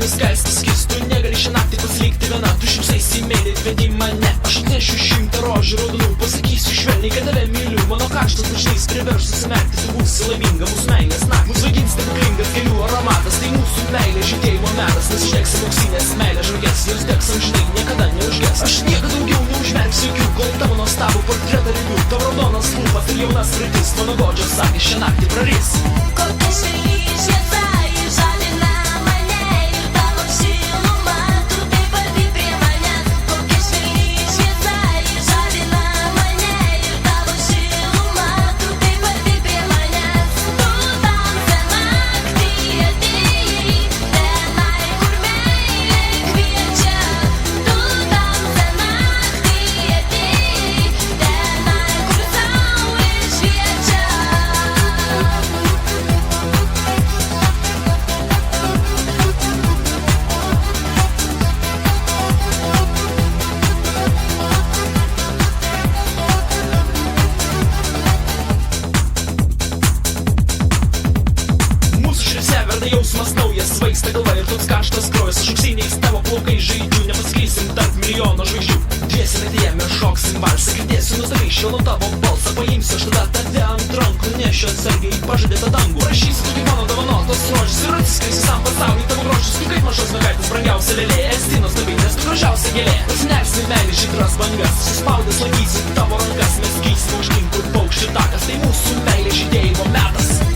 Skelstas skis, tu negali šią naktį pasilikti viena. Tu šipsaisi meiliai atvedi mane. Aš atnešiu 100 rožių raudonų. Pasakysiu švelniai, kad tave myliu. Mano karštas bučnys privers susimerkti. Tu būsi laiminga, mūsų meilės naktį. Mūsų vaigins stebuklingas gėlių aromatas. Tai mūsų meilė žydėjimo metas. Nes išdegsim auksinės meilės žargės. Jos degs amžinai, niekada neužges. Aš niekada daugiau neužmerksiu akių, kol tavo nuostabų portretą regiu. Tavo raudonas lūpas ir jaunas praeitis. Mano godžios sakė, šią naktį praris. Kokia švelni šviesa įžadina mane ir tavo šilumą, tu taip arti prie manęs. Kokia švelni šviesa įžadina mane ir tavo šilumą, tu taip arti prie manęs. Tu tamsią naktį atėjai, tenai kur meilė kviečia. Tu tamsią naktį atėjai, tenai kur saulė šviečia. Mūsų širdse verda jausmas naujas, svaigsta galva ir toks karštas kraujas. Aš auksiniais tavo plaukai žaidžiu, nepaskleisim tarp milijono žvaigždžių. Dviesi naktyje mes šoksim valsą, girdėsiu nuostabiai švelnų tavo balsą. Paimsiu aš tada tave ant rankų, nešiu atsargiai pažadėtą dangų. Prašysiu kažkaip mano dovanotos rožės ir atsiskleisiu visam pasauliui tavo grožis. Tu kaip mažos mergaitės brangiausia lėlė, esi nuostabi, nes tu gražiausia gėlė. Pasinersime meilį žydras bangas, suspaudęs laikysiu tavo rankas, mes keisime aukštyn kur paukščių takas. Tai mūsų meilė žydėjimo metas.